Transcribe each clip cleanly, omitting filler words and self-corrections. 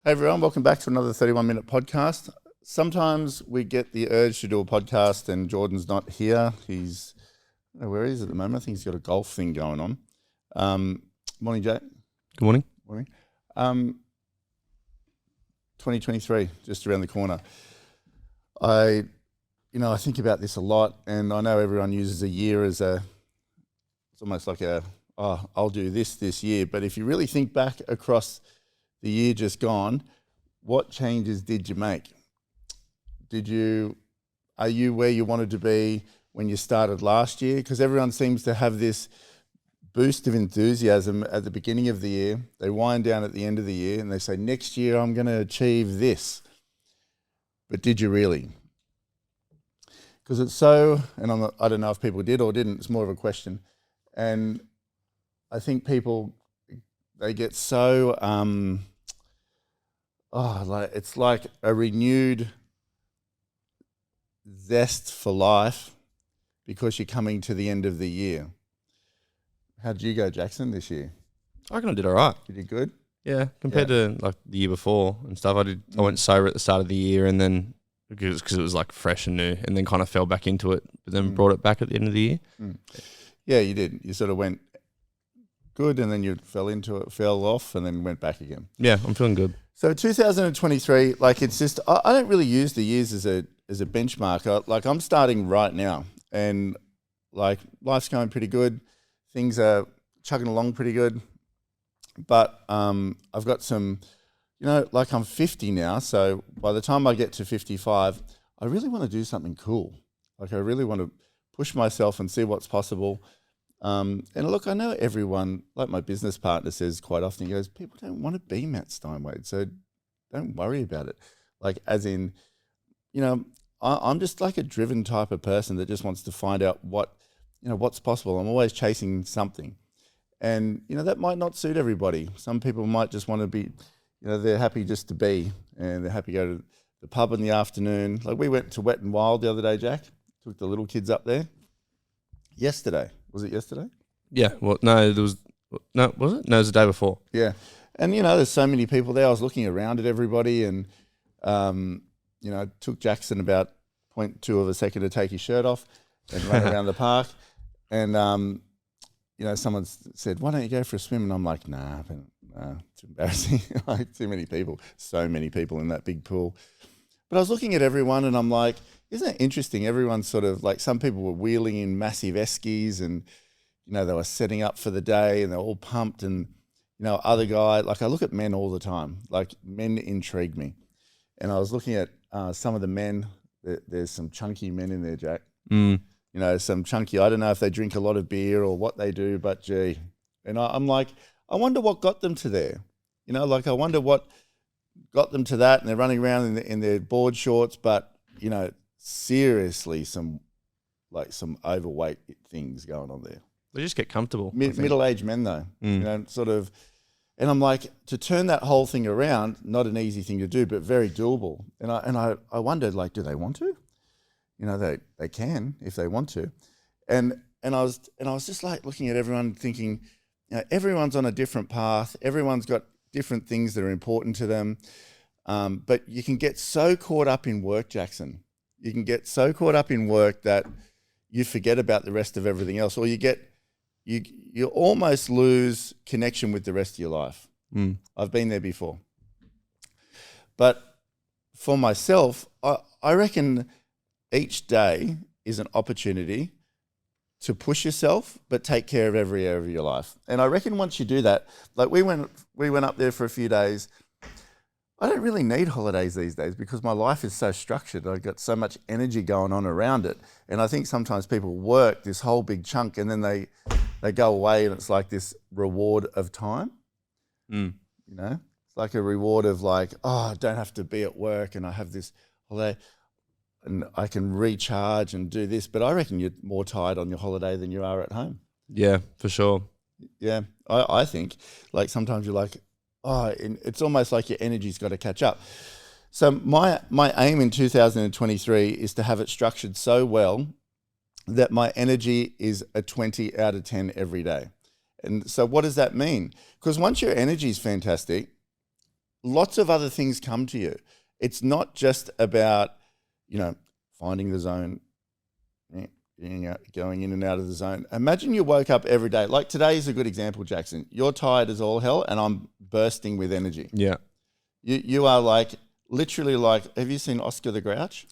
Hey everyone, welcome back to another 31-minute podcast. Sometimes we get the urge to do a podcast and Jordan's not here. He's, where he is at the moment. I think he's got a golf thing going on. Morning, Jack. Good morning. Morning. 2023, just around the corner. I think about this a lot, and I know everyone uses a year as it's almost like I'll do this year. But if you really think back across the year just gone, what changes did you make? Are you where you wanted to be when you started last year? Because everyone seems to have this boost of enthusiasm at the beginning of the year. They wind down at the end of the year and they say, next year I'm going to achieve this. But did you really? Because it's so, and I don't know if people did or didn't, it's more of a question. And I think people, they get so, it's like a renewed zest for life because you're coming to the end of the year. How did you go, Jackson, this year? I reckon I did all right. You did good? Yeah, compared to like the year before and stuff. I went sober at the start of the year, and then because it was like fresh and new, and then kind of fell back into it, but then brought it back at the end of the year. Yeah, you did. You sort of went good, and then you fell into it, fell off, and then went back again. Yeah, I'm feeling good. So 2023, it's just I don't really use the years as a benchmark. I'm starting right now, and life's going pretty good. Things are chugging along pretty good, but I've got some, I'm 50 now. So by the time I get to 55, I really want to do something cool. I really want to push myself and see what's possible. And look, I know everyone, like my business partner says quite often, he goes, people don't want to be Matt Steinwade, so don't worry about it. I'm just like a driven type of person that just wants to find out what's possible. I'm always chasing something. And, that might not suit everybody. Some people might just want to be, they're happy just to be, and they're happy to go to the pub in the afternoon. Like we went to Wet and Wild the other day, Jack, took the little kids up there. Yesterday. Was it yesterday? Yeah. Well, no, was it? No, it was the day before. Yeah. And, there's so many people there. I was looking around at everybody and, took Jackson about 0.2 of a second to take his shirt off and run around the park. And, someone said, why don't you go for a swim? And I'm like, nah, it's embarrassing. Too many people, so many people in that big pool. But I was looking at everyone and I'm like, isn't it interesting? Everyone's sort of some people were wheeling in massive eskies and, they were setting up for the day and they're all pumped. And, other guy, I look at men all the time, men intrigue me. And I was looking at some of the men, there's some chunky men in there, Jack. Some chunky, I don't know if they drink a lot of beer or what they do, but gee. And I'm like, I wonder what got them to there. I wonder what got them to that. And they're running around in their board shorts, but, seriously, some overweight things going on there. They just get comfortable. Middle-aged men, though, and I'm like, to turn that whole thing around, not an easy thing to do, but very doable. And I wondered, do they want to? They can if they want to. And I was just looking at everyone thinking, everyone's on a different path. Everyone's got different things that are important to them. But you can get so caught up in work, Jackson. You can get so caught up in work that you forget about the rest of everything else, or you almost lose connection with the rest of your life. I've been there before. But for myself, I reckon each day is an opportunity to push yourself, but take care of every area of your life. And I reckon once you do that, we went up there for a few days. I don't really need holidays these days because my life is so structured. I've got so much energy going on around it. And I think sometimes people work this whole big chunk and then they go away and it's like this reward of time. It's like a reward of I don't have to be at work and I have this holiday and I can recharge and do this. But I reckon you're more tired on your holiday than you are at home. Yeah, for sure. Yeah, I think sometimes you're it's almost like your energy's got to catch up. So my aim in 2023 is to have it structured so well that my energy is a 20 out of 10 every day. And so what does that mean? Because once your energy is fantastic, lots of other things come to you. It's not just about, finding the zone, going in and out of the zone. Imagine you woke up every day. Like today is a good example, Jackson. You're tired as all hell and I'm bursting with energy. Yeah. You are like, literally like, have you seen Oscar the Grouch?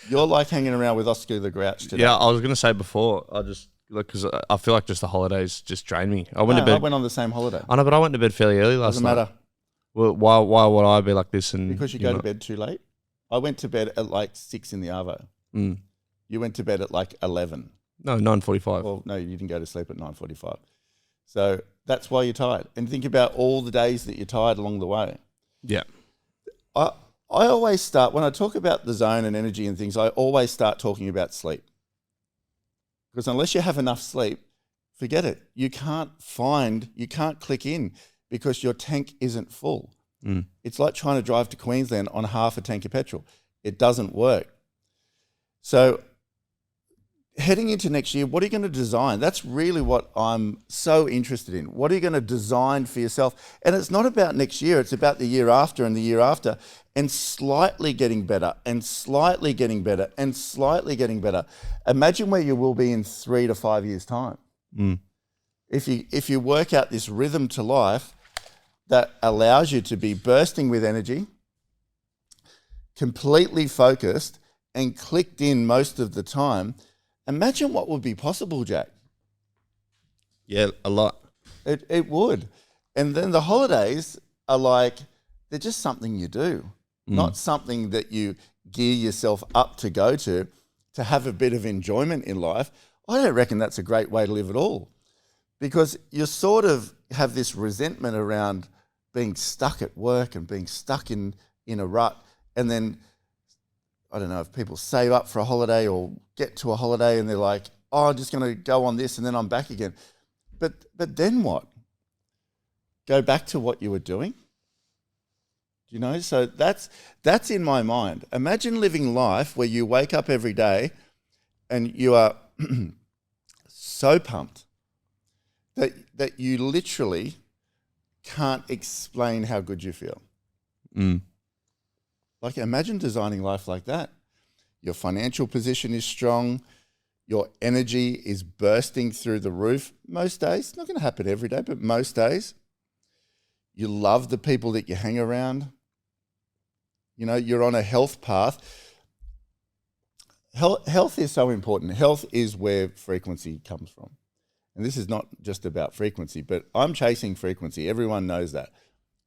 You're like hanging around with Oscar the Grouch today. Yeah, I was going to say before, because I feel like just the holidays just drained me. I went to bed. I went on the same holiday. I know, but I went to bed fairly early last night. Doesn't matter. Well, why would I be like this? And because you go to bed too late. I went to bed at like 6 in the arvo. Mm. You went to bed at like 11. No, 9:45. Well, no, you didn't go to sleep at 9:45. So that's why you're tired. And think about all the days that you're tired along the way. Yeah. I always start, when I talk about the zone and energy and things, I always start talking about sleep. Because unless you have enough sleep, forget it. You can't click in because your tank isn't full. Mm. It's like trying to drive to Queensland on half a tank of petrol. It doesn't work. So heading into next year, what are you going to design? That's really what I'm so interested in. What are you going to design for yourself? And it's not about next year. It's about the year after and the year after, and slightly getting better and slightly getting better and slightly getting better. Imagine where you will be in 3 to 5 years' time. Mm. If you work out this rhythm to life that allows you to be bursting with energy, completely focused and clicked in most of the time, imagine what would be possible, Jack. Yeah, a lot. It would. And then the holidays are like, they're just something you do, not something that you gear yourself up to go to have a bit of enjoyment in life. I don't reckon that's a great way to live at all, because you sort of have this resentment around being stuck at work and being stuck in a rut. And then, I don't know, if people save up for a holiday or get to a holiday and they're like, oh, I'm just going to go on this and then I'm back again. But then what? Go back to what you were doing? So that's in my mind. Imagine living life where you wake up every day and you are so pumped that you literally can't explain how good you feel. Mm. Like, imagine designing life like that. Your financial position is strong. Your energy is bursting through the roof most days. It's not going to happen every day, but most days. You love the people that you hang around. You're on a health path. Health is so important. Health is where frequency comes from. And this is not just about frequency, but I'm chasing frequency. Everyone knows that.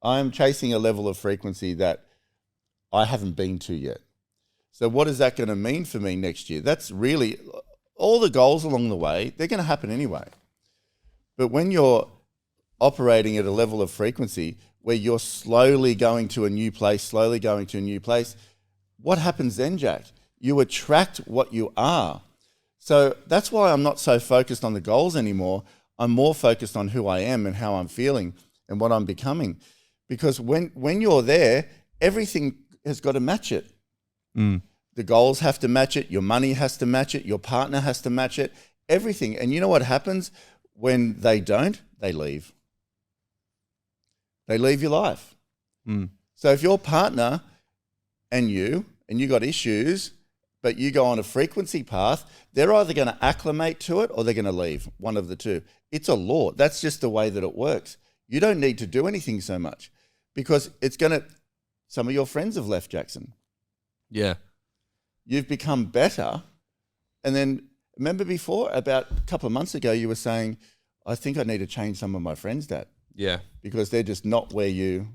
I'm chasing a level of frequency that I haven't been to yet. So what is that going to mean for me next year? That's really, all the goals along the way, they're going to happen anyway. But when you're operating at a level of frequency where you're slowly going to a new place, what happens then, Jack? You attract what you are. So that's why I'm not so focused on the goals anymore. I'm more focused on who I am and how I'm feeling and what I'm becoming. Because when you're there, everything has got to match it. Mm. The goals have to match it. Your money has to match it. Your partner has to match it. Everything. And you know what happens when they don't? They leave. They leave your life. Mm. So if your partner and you got issues, but you go on a frequency path, they're either going to acclimate to it or they're going to leave, one of the two. It's a law. That's just the way that it works. You don't need to do anything so much because some of your friends have left, Jackson. Yeah. You've become better. And then remember before, about a couple of months ago, you were saying, I think I need to change some of my friends, Dad. Yeah. Because they're just not where you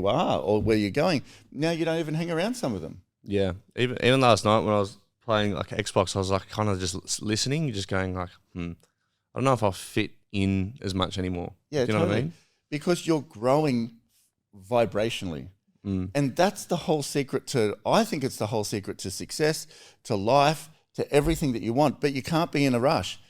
are or where you're going. Now you don't even hang around some of them. Yeah. Even last night when I was playing like Xbox, I was like kind of just listening, just going like, I don't know if I'll fit in as much anymore. Yeah, do you know what I mean? Because you're growing vibrationally. Mm. And that's the whole secret I think it's the whole secret to success, to life, to everything that you want. But you can't be in a rush.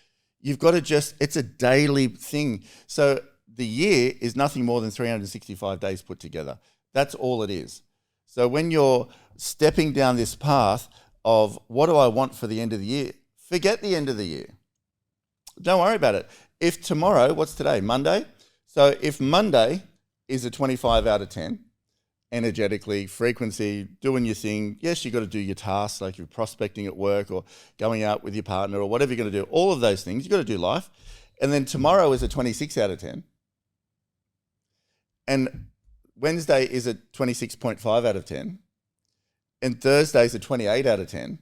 You've got to it's a daily thing. So the year is nothing more than 365 days put together. That's all it is. So when you're stepping down this path of what do I want for the end of the year, forget the end of the year. Don't worry about it. If tomorrow, what's today? Monday? So if Monday is a 25 out of 10. Energetically, frequency, doing your thing. Yes, you got to do your tasks, like you're prospecting at work or going out with your partner or whatever you're going to do. All of those things, you got to do life. And then tomorrow is a 26 out of 10. And Wednesday is a 26.5 out of 10. And Thursday is a 28 out of 10.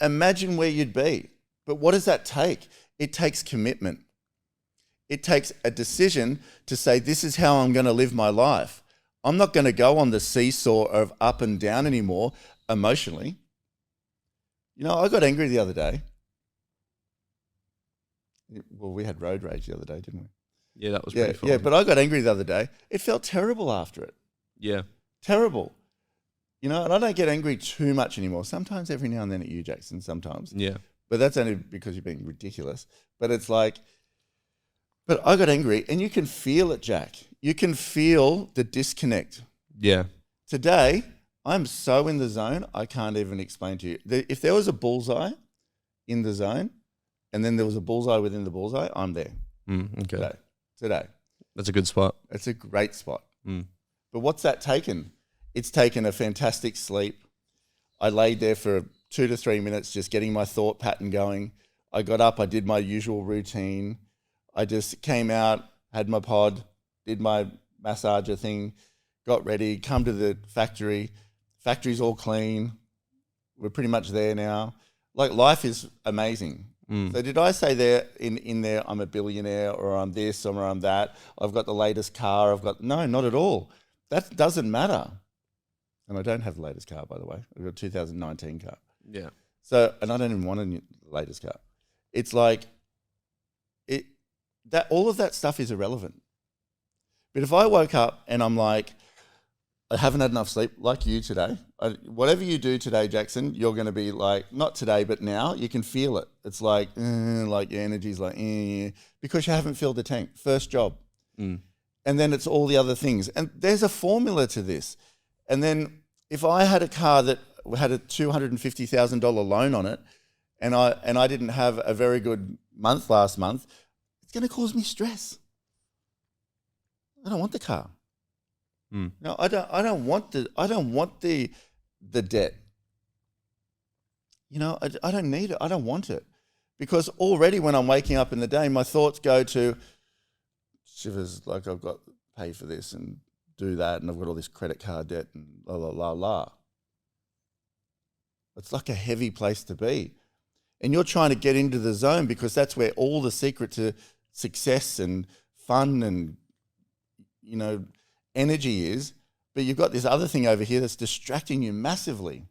Imagine where you'd be. But what does that take? It takes commitment. It takes a decision to say, this is how I'm going to live my life. I'm not going to go on the seesaw of up and down anymore emotionally. You know, I got angry the other day. Well, we had road rage the other day, didn't we? Yeah, that was pretty fun. Yeah, but I got angry the other day. It felt terrible after it. Yeah. Terrible. You know, and I don't get angry too much anymore. Sometimes every now and then at you, Jackson, sometimes. Yeah. But that's only because you're being ridiculous. But it's like, but I got angry and you can feel it, Jack. You can feel the disconnect. Yeah. Today, I'm so in the zone, I can't even explain to you. If there was a bullseye in the zone and then there was a bullseye within the bullseye, I'm there. Okay. Today. That's a good spot. It's a great spot. But what's that taken? It's taken a fantastic sleep. I laid there for 2 to 3 minutes just getting my thought pattern going. I got up, I did my usual routine. I just came out, had my pod, did my massager thing, got ready, come to the factory. Factory's all clean. We're pretty much there now. Like, life is amazing. So did I say there in there, I'm a billionaire or I'm this or I'm that? I've got the latest car. No, not at all. That doesn't matter. And I don't have the latest car, by the way. I've got a 2019 car. Yeah. So, and I don't even want the latest car. It's like, that all of that stuff is irrelevant. But if I woke up and I'm like, I haven't had enough sleep, like you today, whatever you do today, Jackson, you're going to be like, not today, but now, you can feel it. It's like your energy's like, because you haven't filled the tank. First job. And then it's all the other things. And there's a formula to this. And then if I had a car that had a $250,000 loan on it and I didn't have a very good month last month, it's going to cause me stress. I don't want the car. No, I don't want the debt. You know, I don't need it. I don't want it. Because already when I'm waking up in the day, my thoughts go to shivers, like I've got to pay for this and do that, and I've got all this credit card debt and la, la, la, la. It's like a heavy place to be. And you're trying to get into the zone because that's where all the secret to success and fun and, you know, energy is. But you've got this other thing over here that's distracting you massively.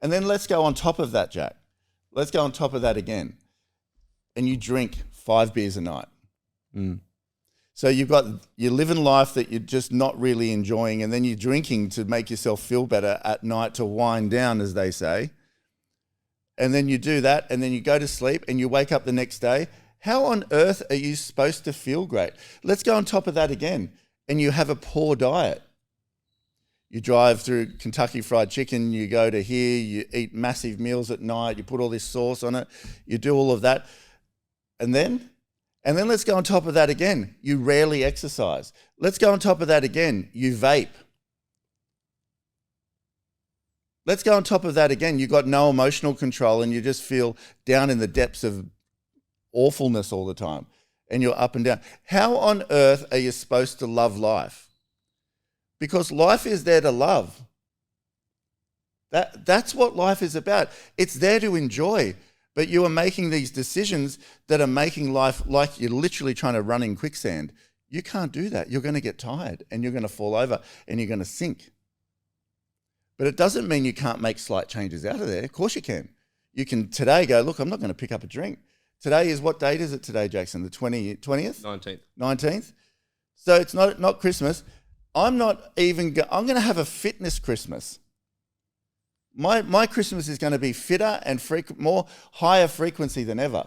And then let's go on top of that, Jack. Let's go on top of that again. And you drink 5 beers a night. So you're living life that you're just not really enjoying, and then you're drinking to make yourself feel better at night, to wind down, as they say. And then you do that, and then you go to sleep and you wake up the next day. How on earth are you supposed to feel great? Let's go on top of that again. And you have a poor diet. You drive through Kentucky Fried Chicken, you go to here, you eat massive meals at night, you put all this sauce on it, you do all of that. And then let's go on top of that again. You rarely exercise. Let's go on top of that again. You vape. Let's go on top of that again. You got no emotional control and you just feel down in the depths of awfulness all the time. And you're up and down. How on earth are you supposed to love life? Because life is there to love. That's what life is about. It's there to enjoy. But you are making these decisions that are making life like you're literally trying to run in quicksand. You can't do that. You're going to get tired and you're going to fall over and you're going to sink. But it doesn't mean you can't make slight changes out of there. Of course you can. You can today go, look, I'm not going to pick up a drink. Today is, what date is it today, Jackson? The 20th? 19th. 19th? So it's not Christmas. I'm going to have a fitness Christmas. My Christmas is going to be fitter and more higher frequency than ever.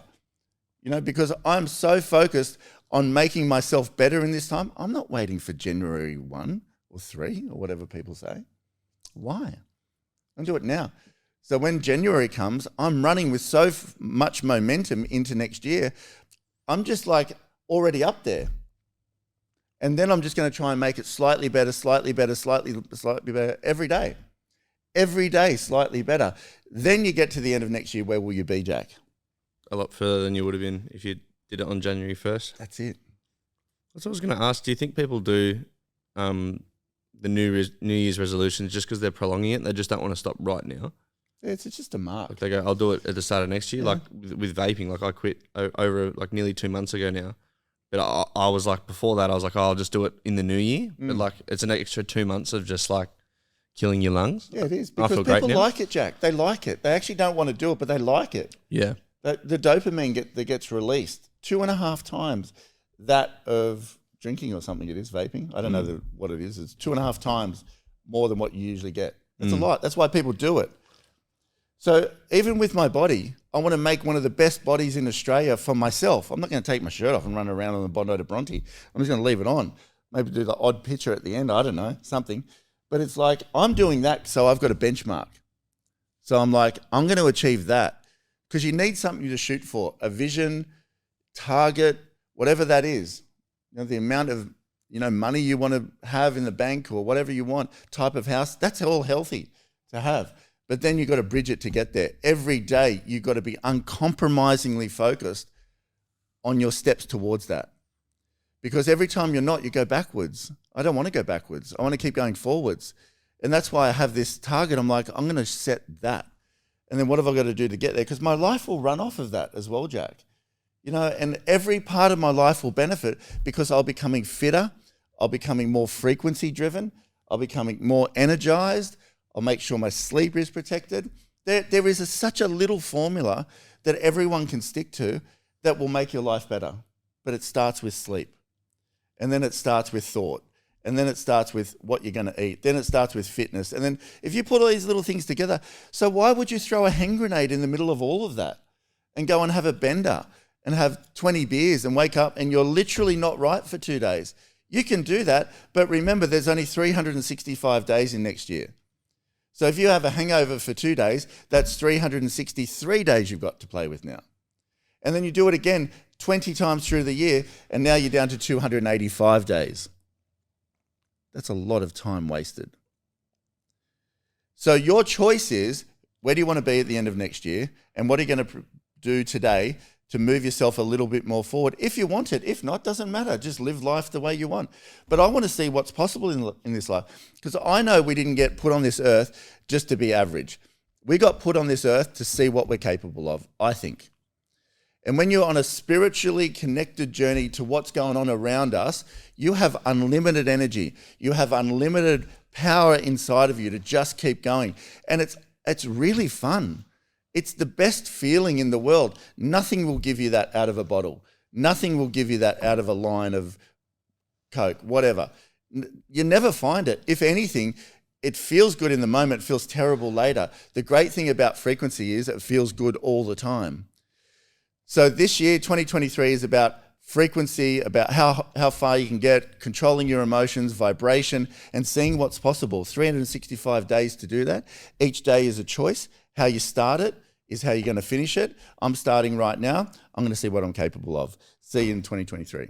You know, because I'm so focused on making myself better in this time. I'm not waiting for January 1 or 3 or whatever people say. Why? I'll do it now. So when January comes, I'm running with so much momentum into next year. I'm just like already up there. And then I'm just going to try and make it slightly better, slightly better, slightly better every day. Every day, slightly better. Then you get to the end of next year, where will you be, Jack? A lot further than you would have been if you did it on January 1st. That's it. That's what I was going to ask. Do you think people do the New Year's resolutions just because they're prolonging it? They just don't want to stop right now. Yeah, it's just a mark. Like they go, I'll do it at the start of next year. Yeah. Like with vaping, like I quit over like nearly 2 months ago now. But I was like, before that, I was like, oh, I'll just do it in the new year. But like, it's an extra 2 months of just like killing your lungs. Yeah, it is. Because people like it, Jack. They like it. They actually don't want to do it, but they like it. Yeah. The dopamine that gets released 2.5 times that of drinking or something. It is vaping. I don't know what it is. It's 2.5 times more than what you usually get. It's a lot. That's why people do it. So even with my body, I want to make one of the best bodies in Australia for myself. I'm not going to take my shirt off and run around on the Bondi to Bronte. I'm just going to leave it on. Maybe do the odd picture at the end. I don't know, something. But it's like, I'm doing that, so I've got a benchmark. So I'm like, I'm going to achieve that. Because you need something to shoot for, a vision, target, whatever that is. You know, the amount of money you want to have in the bank or whatever you want, type of house, that's all healthy to have. But then you've got to bridge it to get there. Every day, you've got to be uncompromisingly focused on your steps towards that. Because every time you're not, you go backwards. I don't want to go backwards. I want to keep going forwards. And that's why I have this target. I'm like, I'm going to set that. And then what have I got to do to get there? Because my life will run off of that as well, Jack. And every part of my life will benefit because I'll be becoming fitter. I'll be becoming more frequency driven. I'll be becoming more energized. I'll make sure my sleep is protected. There is such a little formula that everyone can stick to that will make your life better. But it starts with sleep. And then it starts with thought. And then it starts with what you're going to eat. Then it starts with fitness. And then if you put all these little things together, so why would you throw a hand grenade in the middle of all of that and go and have a bender and have 20 beers and wake up and you're literally not right for 2 days? You can do that, but remember there's only 365 days in next year. So if you have a hangover for 2 days, that's 363 days you've got to play with now. And then you do it again 20 times through the year, and now you're down to 285 days. That's a lot of time wasted. So your choice is, where do you want to be at the end of next year? And what are you going to do today to move yourself a little bit more forward? If you want it, if not, doesn't matter. Just live life the way you want. But I want to see what's possible in this life. Because I know we didn't get put on this earth just to be average. We got put on this earth to see what we're capable of, I think. And when you're on a spiritually connected journey to what's going on around us, you have unlimited energy. You have unlimited power inside of you to just keep going. And it's really fun. It's the best feeling in the world. Nothing will give you that out of a bottle. Nothing will give you that out of a line of Coke, whatever. You never find it. If anything, it feels good in the moment, feels terrible later. The great thing about frequency is it feels good all the time. So this year, 2023, is about frequency, about how far you can get, controlling your emotions, vibration, and seeing what's possible. 365 days to do that. Each day is a choice. How you start it is how you're going to finish it. I'm starting right now. I'm going to see what I'm capable of. See you in 2023.